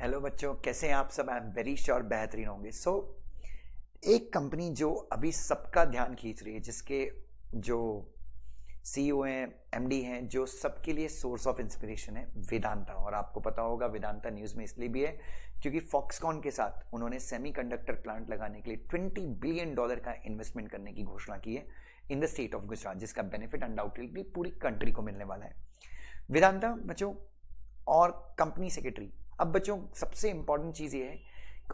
Hello बच्चों, कैसे हैं आप सब? आई एम वेरी श्योर बेहतरीन होंगे। एक कंपनी जो अभी सबका ध्यान खींच रही है, जिसके जो सीईओ हैं, एमडी हैं, जो सबके लिए सोर्स ऑफ इंस्पिरेशन है, वेदांता। और आपको पता होगा वेदांता न्यूज़ में इसलिए भी है क्योंकि फॉक्सकॉन के साथ उन्होंने सेमीकंडक्टर प्लांट लगाने के लिए $20 बिलियन का इन्वेस्टमेंट करने की घोषणा की है in the state of Gujarat, जिसका बेनिफिट अनडाउटेडली पूरी कंट्री को मिलने वाला है। वेदांता बच्चों और कंपनी सेक्रेटरी। अब बच्चों सबसे इंपॉर्टेंट चीज़ ये है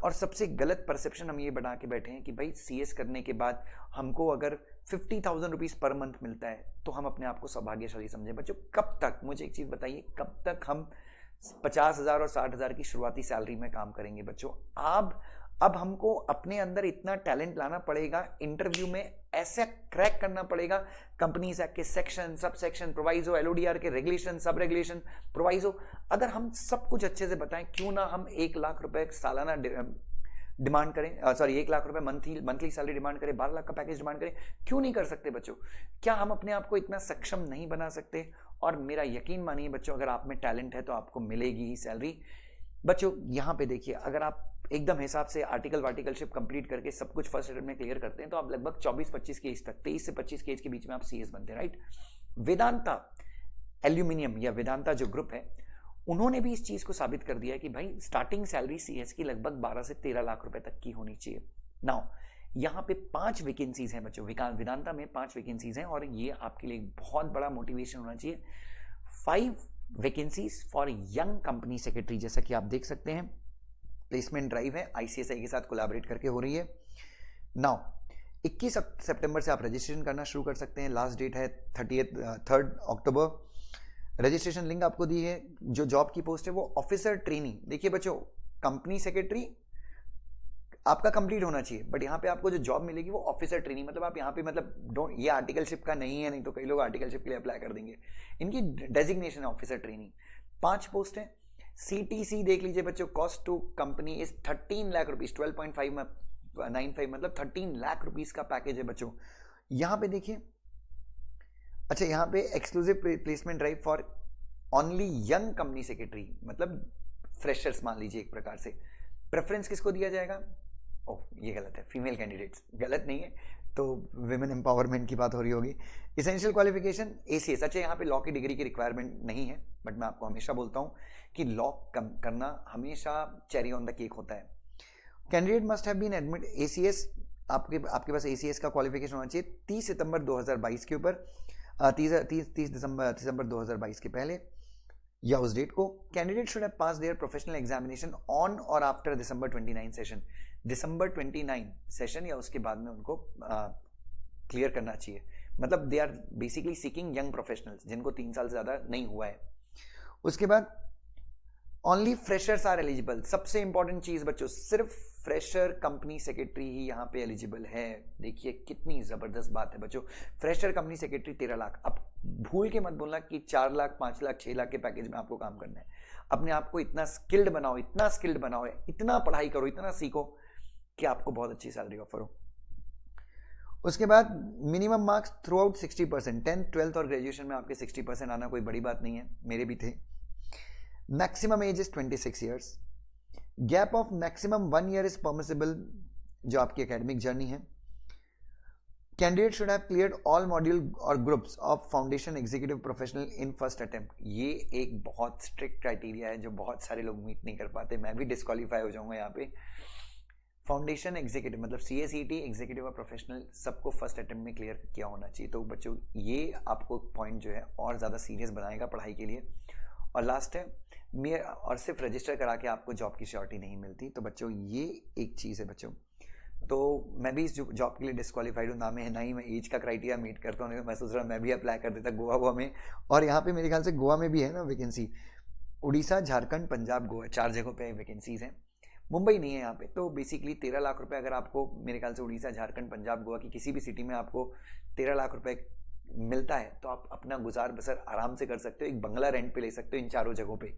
और सबसे गलत परसेप्शन हम ये बना के बैठे हैं कि भाई सीएस करने के बाद हमको अगर 50,000 रुपीज़ पर मंथ मिलता है तो हम अपने आप को सौभाग्यशाली समझें। बच्चों कब तक, मुझे एक चीज़ बताइए, कब तक हम 50,000 और 60,000 की शुरुआती सैलरी में काम करेंगे? बच्चों अब हमको अपने अंदर इतना टैलेंट लाना पड़ेगा, इंटरव्यू में ऐसा क्रैक करना पड़ेगा, कंपनीज एक्ट के section, sub section, proviso, LODR के रेगुलेशन, सब रेगुलेशन, प्रोवाइजो, अगर हम सब कुछ अच्छे से बताएं, क्यों ना हम 1 लाख रुपए सालाना डिमांड करें, सॉरी 1 लाख रुपए मंथली सैलरी डिमांड करें, 12 लाख का पैकेज डिमांड करें? क्यों नहीं कर सकते बच्चों? क्या हम अपने आप को इतना सक्षम नहीं बना सकते? और मेरा यकीन मानिए बच्चों, अगर आप में टैलेंट है तो आपको मिलेगी ही सैलरी। बच्चों यहाँ पे देखिए, अगर आप एकदम हिसाब से आर्टिकलशिप कंप्लीट करके सब कुछ फर्स्ट अटेम्प्ट में क्लियर करते हैं तो आप लगभग 24-25 की एज तक, 23 से 25 की एज के बीच में आप सीएस बनते हैं, राइट? वेदांता एल्यूमिनियम या वेदांता जो ग्रुप है, उन्होंने भी इस चीज को साबित कर दिया है कि भाई स्टार्टिंग सैलरी सीएस की लगभग 12 से 13 लाख रुपए तक की होनी चाहिए। नाउ यहाँ पे 5 वैकेंसीज हैं बच्चों, वेदांता में 5 वैकेंसीज हैं और ये आपके लिए बहुत बड़ा मोटिवेशन होना चाहिए। 5 vacancies for young company secretary, जैसा कि आप देख सकते हैं। प्लेसमेंट ड्राइव है, आईसीएसआई के साथ कोलैबोरेट करके हो रही है। नाउ 21 सितंबर से आप रजिस्ट्रेशन करना शुरू कर सकते हैं। लास्ट डेट है 3 अक्टूबर। रजिस्ट्रेशन लिंक आपको दी है। जो जॉब की पोस्ट है वो ऑफिसर ट्रेनी। देखिए बच्चों, कंपनी सेक्रेटरी आपका कंप्लीट होना चाहिए, बट यहाँ पे आपको जो जॉब मिलेगी वो ऑफिसर ट्रेनी, मतलब आप यहाँ पे मतलब ये आर्टिकलशिप का नहीं है, नहीं तो कई लोग आर्टिकलशिप के लिए अप्लाई कर देंगे। इनकी डेजिग्नेशन है ऑफिसर ट्रेनी। 5 पोस्ट है। सीटीसी देख लीजिए बच्चों, cost to company is 13 lakh rupees, 12.95 मतलब 13 लाख रुपीज का पैकेज है बच्चों। यहां पे देखिए, अच्छा यहाँ पे exclusive placement drive for only young company secretary, मतलब फ्रेशर्स मान लीजिए एक प्रकार से। प्रेफरेंस किसको दिया जाएगा? ओह ये गलत है, फीमेल कैंडिडेट्स, गलत नहीं है तो विमेन एम्पावरमेंट की बात हो रही होगी। Essential qualification ACS. अच्छा यहाँ पे लॉ की डिग्री की रिक्वायरमेंट नहीं है, बट मैं आपको हमेशा बोलता हूँ कि लॉ करना हमेशा चेरी ऑन द केक होता है। Candidate must have been admit ACS, आपके पास एसीएस का क्वालिफिकेशन होना चाहिए 30 सितंबर 2022 के ऊपर, 30 दिसंबर 2022 के पहले या उस डेट को। Candidate should have pass their professional examination on or after December 29 session, December 29 session या उसके बाद में उनको क्लियर करना चाहिए। मतलब they are basically seeking young professionals जिनको 3 साल से ज्यादा नहीं हुआ है। उसके बाद ओनली फ्रेशर्स आर एलिजिबल। सबसे इंपॉर्टेंट चीज बच्चों, सिर्फ फ्रेशर कंपनी सेक्रेटरी ही यहाँ पे एलिजिबल है। देखिए कितनी जबरदस्त बात है बच्चों, फ्रेशर कंपनी सेक्रेटरी 13 लाख। अब भूल के मत बोलना कि 4 लाख, 5 लाख, 6 लाख के पैकेज में आपको काम करना है। अपने आप को इतना स्किल्ड बनाओ, इतना पढ़ाई करो, इतना सीखो कि आपको बहुत अच्छी सैलरी ऑफर हो। उसके बाद minimum marks through out 60%, 10th 12th और ग्रेजुएशन में आपके 60% आना कोई बड़ी बात नहीं है, मेरे भी थे। Maximum age is 26 years. Gap of maximum 1 year is permissible, जो आपकी एकेडमिक जर्नी है। Candidate should have cleared all module और groups of foundation executive professional in first attempt. ये एक बहुत स्ट्रिक्ट क्राइटेरिया है जो बहुत सारे लोग मीट नहीं कर पाते, मैं भी डिस्क्वालीफाई हो जाऊंगा यहाँ पे। फाउंडेशन एग्जीक्यूटिव मतलब सीएसईटी एग्जीक्यूटिव और प्रोफेशनल सबको फर्स्ट अटेम्प्ट में क्लियर किया होना चाहिए। तो बच्चों ये आपको पॉइंट जो है और ज़्यादा सीरियस बनाएगा पढ़ाई के लिए। और लास्ट है, और सिर्फ रजिस्टर करा के आपको जॉब की श्योरिटी नहीं मिलती। तो बच्चों ये एक चीज़ है बच्चों। तो मैं भी इस जॉब के लिए डिस्क्वालीफाइड हूँ, ना ही मैं एज का क्राइटेरिया मीट करता हूँ। मैं सोच रहा हूँ मैं भी अप्लाई कर देता गोवा में। और यहाँ पे मेरे ख्याल से गोवा में भी है ना वैकेंसी, उड़ीसा, झारखंड, पंजाब, गोवा, 4 जगहों पे वैकेंसीज हैं। मुंबई नहीं है यहाँ पे। तो बेसिकली 13 लाख रुपए अगर आपको, मेरे ख्याल से उड़ीसा, झारखंड, पंजाब, गोवा की किसी भी सिटी में आपको 13 लाख रुपए मिलता है तो आप अपना गुजार बसर आराम से कर सकते हो, एक बंगला रेंट पे ले सकते हो इन चारों जगहों पे।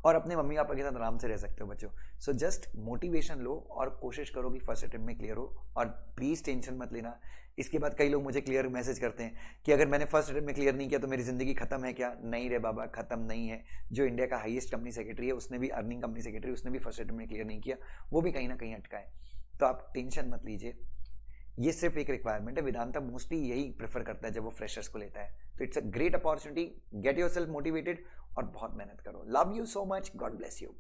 और अपने मम्मी पापा के साथ आराम से रह सकते हो बच्चों। सो जस्ट मोटिवेशन लो और कोशिश करो कि फर्स्ट अटेम्प्ट में क्लियर हो, और प्लीज़ टेंशन मत लेना। इसके बाद कई लोग मुझे क्लियर मैसेज करते हैं कि अगर मैंने फर्स्ट अटेम्प्ट में क्लियर नहीं किया तो मेरी ज़िंदगी खत्म है क्या? नहीं रे बाबा, खत्म नहीं है। जो इंडिया का हाईएस्ट कंपनी सेक्रेटरी है, उसने भी, अर्निंग कंपनी सेक्रेटरी, उसने भी फर्स्ट अटेम्प्ट में क्लियर नहीं किया, वो भी कहीं ना कहीं अटका है। तो आप टेंशन मत लीजिए, ये सिर्फ एक रिक्वायरमेंट है। वेदांता मोस्टली यही प्रेफर करता है जब वो फ्रेशर्स को लेता है। तो it's a great opportunity, get yourself motivated और बहुत मेहनत करो। Love you so much, God bless you.